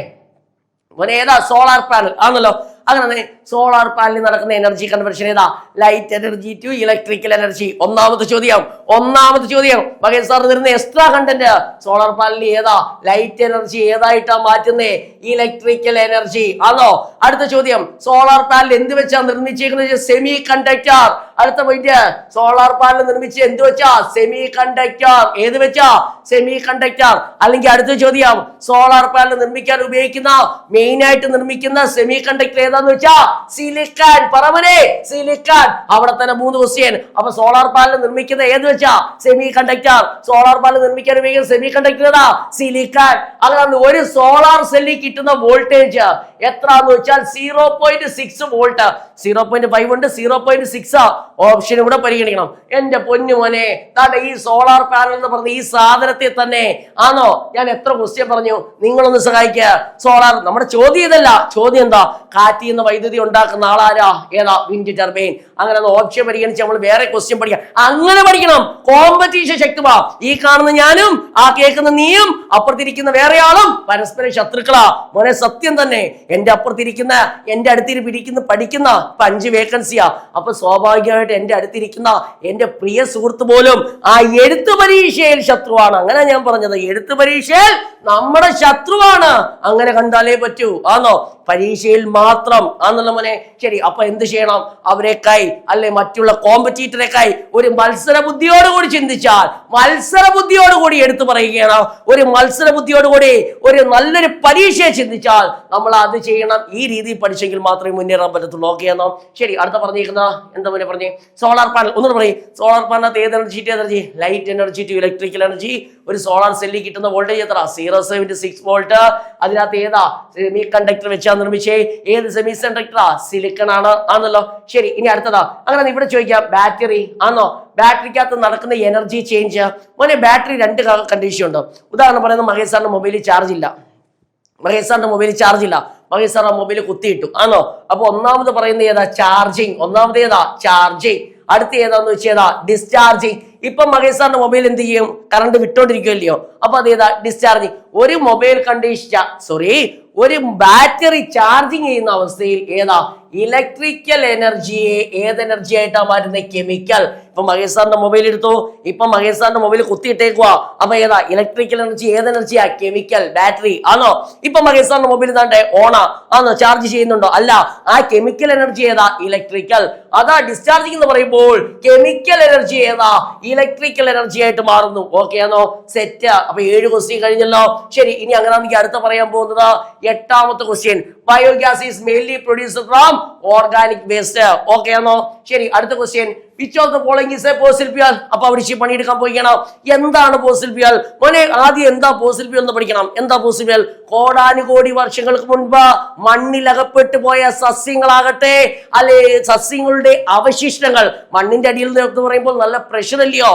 മോനെ ഏതാ? സോളാർ പാനൽ ആണല്ലോ. അങ്ങനെ സോളാർ പാനലിൽ നടക്കുന്ന എനർജി കൺവേർഷൻ ഏതാ? Light energy to electrical energy. ഒന്നാമത്തെ ചോദ്യം മകൻ സാർ തരുന്ന എക്സ്ട്രാ കണ്ടന്റ്. സോളാർ പാനലിൽ ഏതാ? ലൈറ്റ് എനർജി ഏതായിട്ടാ മാറ്റുന്നേ? ഇലക്ട്രിക്കൽ എനർജി ആണോ? അടുത്ത ചോദ്യം, സോളാർ പാനൽ എന്ത് വെച്ചാ നിർമ്മിച്ചേക്കുന്നത്? Semiconductor. അടുത്ത പോയിന്റ്, സോളാർ പാനൽ നിർമ്മിച്ച് എന്ത് വെച്ചാ? Semiconductor. ഏത് വെച്ചാ? Semiconductor. അല്ലെങ്കിൽ അടുത്ത ചോദ്യം, സോളാർ പാനൽ നിർമ്മിക്കാൻ ഉപയോഗിക്കുന്ന മെയിൻ ആയിട്ട് നിർമ്മിക്കുന്ന സെമി കണ്ടക്ടർ ഏതാന്ന് വെച്ചാ? സിലിക്കൺ. പറവനെ സിലിക്കൺ. അവിടെ തന്നെ 3 ക്വസ്റ്റ്യൻ. അപ്പൊ സോളാർ പാനൽ നിർമ്മിക്കുന്ന ഏത് വെച്ചാ? Semi conductor. സോളാർ പാനൽ നിർമ്മിക്കാൻ ഉപയോഗിക്കുന്ന സെമി കണ്ടക്ടർ ഏതാ? സിലിക്കൺ. അങ്ങനെ ഒരു സോളാർ സെല്ലിൽ കിട്ടുന്ന വോൾട്ടേജ് എത്രന്ന് വെച്ചാൽ 0.6 വോൾട്ട്. 0.5 ഉണ്ട്, 0.6 ഓപ്ഷനും കൂടെ പരിഗണിക്കണം. എന്റെ പൊന്നു മോനെ, ഈ സോളാർ പാനൽ എന്ന് പറഞ്ഞ ഈ സാധനത്തെ തന്നെ ആണോ ഞാൻ എത്ര ക്വസ്റ്റ്യൻ പറഞ്ഞു? നിങ്ങളൊന്ന് സഹായിക്കുക. സോളാർ നമ്മുടെ ചോദ്യം ഇതല്ല. ചോദ്യം എന്താ? കാറ്റിൽ നിന്ന് വൈദ്യുതി ഉണ്ടാക്കുന്ന ആളാരാ? ഏതാ? Wind turbine. അങ്ങനെ ഓപ്ഷൻ പരിഗണിച്ച് നമ്മൾ വേറെ ക്വസ്റ്റ്യൻ പഠിക്കാം. അങ്ങനെ പഠിക്കണം. കോമ്പറ്റീഷൻ ശക്തമാ. ഈ കാണുന്ന ഞാനും ആ കേൾക്കുന്ന നീയും അപ്പുറത്തിരിക്കുന്ന വേറെ ആളും പരസ്പരം ശത്രുക്കളാ മോനെ. സത്യം തന്നെ. എന്റെ അപ്പുറത്തിരിക്കുന്ന എന്റെ അടുത്തിരിക്കുന്ന പഠിക്കുന്ന 5 വേക്കൻസിയാ. അപ്പൊ സ്വാഭാവികമായിട്ട് എന്റെ അടുത്തിരിക്കുന്ന എന്റെ പ്രിയ സുഹൃത്ത് പോലും ആ എഴുത്ത് പരീക്ഷയിൽ ശത്രുവാണ്. അങ്ങനെ ഞാൻ പറഞ്ഞത്, എഴുത്ത് പരീക്ഷയിൽ നമ്മുടെ ശത്രുവാണ്. അങ്ങനെ കണ്ടാലേ പറ്റൂ ആണോ? പരീക്ഷയിൽ മാത്രം ആണല്ലോ മോനെ. ശരി, അപ്പൊ എന്ത് ചെയ്യണം? അവരെക്കായി അല്ലെ മറ്റുള്ള കോമ്പറ്റീറ്ററെക്കായി ഒരു മത്സര ബുദ്ധിയോടുകൂടി ചിന്തിച്ചാൽ, മത്സര ബുദ്ധിയോടുകൂടി എടുത്തു പറയുകയാണ്, ഒരു മത്സര ബുദ്ധിയോടുകൂടി ഒരു നല്ലൊരു പരീക്ഷയെ ചിന്തിച്ചാൽ നമ്മൾ അത് ചെയ്യണം. ഈ രീതിയിൽ പഠിച്ചെങ്കിൽ മാത്രമേ മുന്നേറാൻ പറ്റത്തുള്ളൂ. ഓക്കെ ആണോ? ശരി, അടുത്ത പറഞ്ഞിരിക്കുന്ന എന്താ പോലെ പറഞ്ഞേ? Solar panel. ഒന്നുകൂടെ പറയും. സോളാർ പാനലിനകത്ത് ഏത് energy? Light energy to electrical energy. ഒരു സോളാർ സെല്ലിൽ കിട്ടുന്ന വോൾട്ടേജ് എത്ര? 0.6 വോൾട്ട്. അതിനകത്ത് ഏതാ? സെമി കണ്ടക്ടർ വെച്ചാൽ നിർമ്മിച്ചേ. ഏത് സെമി കണ്ടക്ടറാ? സിലിക്കൺ ആണല്ലോ. ശരി, ഇനി അടുത്തതാ. അങ്ങനെ ഇവിടെ ചോദിക്കാം, ബാറ്ററി ആണോ? ബാറ്ററിക്കകത്ത് നടക്കുന്ന എനർജി ചേഞ്ച്. മോനെ ബാറ്ററി 2 കണ്ടീഷൻ ഉണ്ട്. ഉദാഹരണം പറയുന്നത്, മഹേഷ് സാറിന്റെ മൊബൈലിൽ ചാർജ് ഇല്ല. മഹേഷ് സാറിന്റെ മൊബൈൽ ചാർജ് ഇല്ല, മഹേഷ് സാർ ആ മൊബൈൽ കുത്തിയിട്ടു ആണോ? അപ്പൊ ഒന്നാമത് പറയുന്നത് ഏതാ? ചാർജിങ്. ഒന്നാമത് ഏതാ? ചാർജിങ്. അടുത്ത ഏതാന്ന് വെച്ചാൽ ഡിസ്ചാർജിങ്. ഇപ്പൊ മഹേഷ് സാറിന്റെ മൊബൈൽ എന്ത് ചെയ്യും? കറണ്ട് വിട്ടോണ്ടിരിക്കുമല്ലയോ? അപ്പൊ അത് ഏതാ? ഡിസ്ചാർജിങ്. ഒരു മൊബൈൽ ഒരു ബാറ്ററി ചാർജിങ് ചെയ്യുന്ന അവസ്ഥയിൽ ഏതാ? ഇലക്ട്രിക്കൽ എനർജിയെ ഏത് എനർജി ആയിട്ടാ മാറ്റുന്നത്? കെമിക്കൽ. ഇപ്പൊ മഹേഷ് സാറിന്റെ മൊബൈൽ എടുത്തു, ഇപ്പൊ മഹേഷ് സാറിന്റെ മൊബൈൽ കുത്തിയിട്ടേക്കുവാ. അപ്പൊ ഏതാ? Electrical energy. ഏത് എനർജിയാ? കെമിക്കൽ, ബാറ്ററി ആണോ? ഇപ്പൊ മഹേഷ് സാറിന്റെ മൊബൈൽ താണ്ടെ ഓണാ ആണോ? ചാർജ് ചെയ്യുന്നുണ്ടോ? അല്ല. ആ കെമിക്കൽ എനർജി ഏതാ? ഇലക്ട്രിക്കൽ. അതാ ഡിസ്ചാർജിങ് എന്ന് പറയുമ്പോൾ കെമിക്കൽ എനർജി ഏതാ? ഇലക്ട്രിക്കൽ എനർജി ആയിട്ട് മാറുന്നു. ഓക്കെ ആണോ? സെറ്റ്. അപ്പൊ 7 ക്വസ്റ്റ്യൻ കഴിഞ്ഞല്ലോ. ശരി, ഇനി അങ്ങനെയാണെങ്കിൽ അടുത്ത പറയാൻ പോകുന്നത് 8ാമത്തെ question. Biogas is mainly produced from organic waste. Okay ആണോ? ശരി, അടുത്ത question. Which of the following is a fossil fuel? അപ്പൊ അവിടെ പണിയെടുക്കാൻ പോയിക്കണം. എന്താണ് ഫോസിൽ ഫ്യൂവൽ? മോനെ ആദ്യം എന്താ ഫോസിൽ ഫ്യൂവൽ എന്ന് പഠിക്കണം. എന്താ ഫോസിൽ ഫ്യൂവൽ? കോടാനുകോടി വർഷങ്ങൾക്ക് മുൻപ് മണ്ണിലകപ്പെട്ടു പോയ സസ്യങ്ങളാകട്ടെ, അല്ലെ സസ്യങ്ങളുടെ അവശിഷ്ടങ്ങൾ. മണ്ണിന്റെ അടിയിൽ നിന്ന് പറയുമ്പോൾ നല്ല പ്രഷർ അല്ലയോ,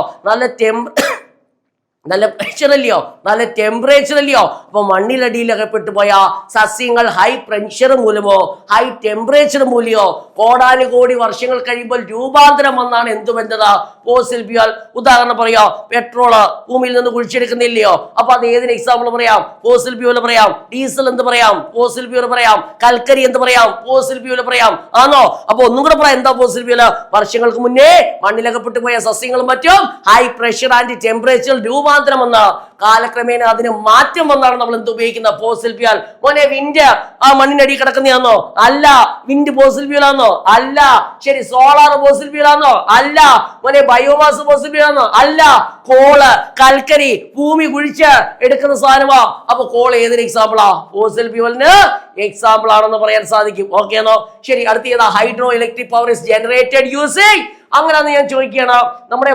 നല്ല പ്രഷർ അല്ലയോ, നല്ല ടെമ്പറേച്ചർ അല്ലയോ? അപ്പൊ മണ്ണിലടിയിൽ അകപ്പെട്ടു പോയ സസ്യങ്ങൾ ഹൈ പ്രഷർ മൂലമോ ഹൈ ടെമ്പറേച്ചർ മൂലമോ കോടാനുകോടി വർഷങ്ങൾ കഴിയുമ്പോൾ രൂപാന്തരം വന്നാണ് എന്ത് വന്നത്? Fossil fuel. ഉദാഹരണം പറയാം, പെട്രോള് ഭൂമിയിൽ നിന്ന് കുഴിച്ചെടുക്കുന്നില്ലയോ? അപ്പൊ അത് ഏതിന് എക്സാമ്പിൾ പറയാം? ഫോസിൽ ഫ്യൂവൽ പറയാം. ഡീസൽ എന്ത് പറയാം? ഫോസിൽ ഫ്യൂവൽ പറയാം. കൽക്കരി എന്ത് പറയാം? ഫോസിൽ ഫ്യൂവൽ പറയാം. ആണോ? അപ്പൊ ഒന്നും കൂടെ പറയാം, എന്താ ഫോസിൽ ഫ്യൂവൽ? വർഷങ്ങൾക്ക് മുന്നേ മണ്ണിലകപ്പെട്ടു പോയ സസ്യങ്ങളും മറ്റും ഹൈ പ്രഷർ ആൻഡ് ടെമ്പറേച്ചർ രൂപാന്തരം വന്ന കാലക്രമേണ അതിന് മാറ്റം വന്നാണ് നമ്മൾ എന്ത് ഉപയോഗിക്കുന്ന? Fossil fuel. മോനെ വിൻഡ് ആ മണ്ണിനടി കിടക്കുന്നതാണോ? അല്ല. വിൻഡ് ഫോസിൽ ഫ്യൂവൽ ആണോ? അല്ല. ശരി, സോളാർ ഫോസിൽ ഫ്യൂവൽ ആണോ? അല്ല. മോനെ ബയോമാസ് ഫോസിൽ ഫ്യൂവൽ ആണോ? അല്ല. കോള്, കൽക്കരി ഭൂമി കുഴിച്ച് എടുക്കുന്ന സാധനമാ. അപ്പൊ കോൾ ഏതിന് എക്സാമ്പിളാ? ഫോസിൽ ഫ്യൂവലിന് എക്സാമ്പിൾ ആണെന്ന് പറയാൻ സാധിക്കും. ഓക്കെ ആണോ? ശരി, അടുത്ത ഏതാ? Hydro electric power is generated using. അങ്ങനെയാന്ന് ഞാൻ ചോദിക്കുകയാണ്. നമ്മുടെ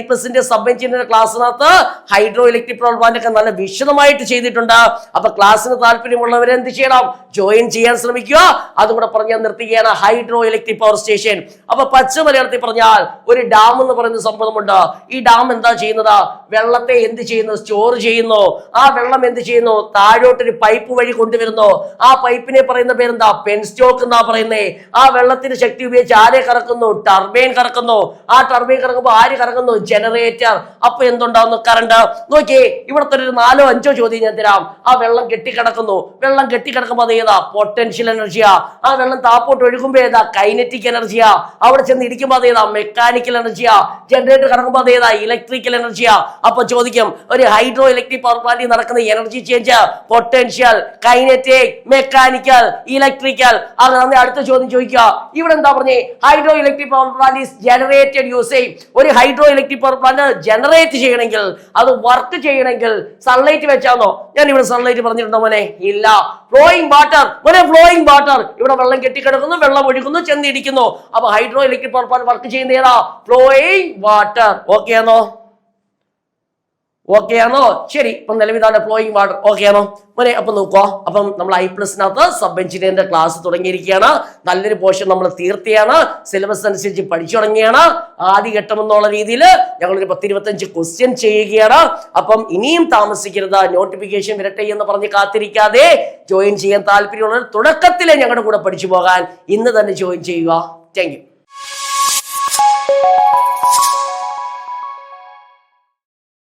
I+ന്റെ സബ് എഞ്ചിനീയർ ക്ലാസ്സിനകത്ത് ഹൈഡ്രോ ഇലക്ട്രിക് പവർ പ്ലാന്റ് ഒക്കെ നല്ല വിശദമായിട്ട് ചെയ്തിട്ടുണ്ട്. അപ്പൊ ക്ലാസ്സിന് താല്പര്യമുള്ളവരെ എന്ത് ചെയ്യണം? ജോയിൻ ചെയ്യാൻ ശ്രമിക്കുക. അതും കൂടെ പറഞ്ഞാൽ നിർത്തുകയാണ്. Hydro electric power station. അപ്പൊ പച്ച മലയാളത്തിൽ പറഞ്ഞാൽ ഒരു ഡാം എന്ന് പറയുന്ന സംഭവമുണ്ട്. ഈ ഡാം എന്താ ചെയ്യുന്നത്? വെള്ളത്തെ എന്ത് ചെയ്യുന്നു? സ്റ്റോർ ചെയ്യുന്നു. ആ വെള്ളം എന്ത് ചെയ്യുന്നു? താഴോട്ടൊരു പൈപ്പ് വഴി കൊണ്ടുവരുന്നു. ആ പൈപ്പിനെ പറയുന്ന പേരെന്താ? പെൻസ്റ്റോക്ക് എന്നാ പറയുന്നേ. ആ വെള്ളത്തിന്റെ ശക്തി ഉപയോഗിച്ച് ആരെ കറക്കുന്നു? ടർബൈൻ കറക്കുന്നു. ആ ടർബൈൻ കറങ്ങുമ്പോൾ ആര് കറങ്ങുന്നു? ജനറേറ്റർ. അപ്പൊ എന്തുണ്ടാവുന്നു? കറണ്ട്. നോക്കിയേ, ഇവിടത്തെ ഒരു 4ഓ 5ഓ ചോദ്യം ഞാൻ തരാം. ആ വെള്ളം കെട്ടിക്കിടക്കുന്നു. വെള്ളം കെട്ടിക്കിടക്കുമ്പോൾ അത് ഏതാ? പൊട്ടൻഷ്യൽ എനർജിയാ. ആ വെള്ളം താപ്പോട്ട് ഒഴുകുമ്പോ ഏതാ? കൈനറ്റിക് എനർജിയാ. അവിടെ ചെന്ന് ഇരിക്കുമ്പോൾ അത് ഏതാ? മെക്കാനിക്കൽ എനർജിയാ. ജനറേറ്റർ കറങ്ങുമ്പോൾ അത് ഏതാ? ഇലക്ട്രിക്കൽ എനർജിയാ. അപ്പൊ ചോദിക്കും, ഒരു ഹൈഡ്രോ ഇലക്ട്രിക് പവർ പ്ലാന്റിൽ നടക്കുന്ന energy change potential, kinetic, mechanical, electrical. അങ്ങനെ അടുത്ത ചോദ്യം ചോദിക്കുക. ഇവിടെ എന്താ പറഞ്ഞേ? Hydro electric power plant is generated using. ഒരു hydro electric power plant generate ചെയ്യണമെങ്കിൽ, അത് വർക്ക് ചെയ്യണമെങ്കിൽ സൺലൈറ്റ് വെച്ചാന്നോ? ഞാൻ ഇവിടെ സൺലൈറ്റ് പറഞ്ഞിട്ടുണ്ടോ മോനെ? ഇല്ല. Flowing water. മോനെ ഫ്ലോയിങ് വാട്ടർ. ഇവിടെ വെള്ളം കെട്ടിക്കിടക്കുന്നു, വെള്ളം ഒഴുകുന്നു, ചെന്നിരിക്കുന്നു. അപ്പൊ hydro electric power plant work ചെയ്യുന്ന ഏതാ? Flowing water. ഓക്കെ ആണോ? ഓക്കെ ആണോ? ശരി, ഇപ്പൊ നിലവിലാണ് ഫ്ലോയിങ് വാട്ടർ. ഓക്കെ ആണോ മോനെ? അപ്പൊ നോക്കോ, അപ്പം നമ്മൾ I+നകത്ത് സബ് എഞ്ചിനീയറിന്റെ ക്ലാസ് തുടങ്ങിയിരിക്കുകയാണ്. നല്ലൊരു പോർഷൻ നമ്മൾ തീർത്തിയാണ്. സിലബസ് അനുസരിച്ച് പഠിച്ചു തുടങ്ങിയാണ്. ആദ്യഘട്ടം എന്നുള്ള രീതിയിൽ ഞങ്ങളൊരു 10-25 ക്വസ്റ്റ്യൻ ചെയ്യുകയാണ്. അപ്പം ഇനിയും താമസിക്കരുത്, നോട്ടിഫിക്കേഷൻ വരട്ടെ എന്ന് പറഞ്ഞ് കാത്തിരിക്കാതെ ജോയിൻ ചെയ്യാൻ താല്പര്യമുള്ളവർ തുടക്കത്തിലെ ഞങ്ങളുടെ കൂടെ പഠിച്ചു പോകാൻ ഇന്ന് തന്നെ ജോയിൻ ചെയ്യുക. Thank you.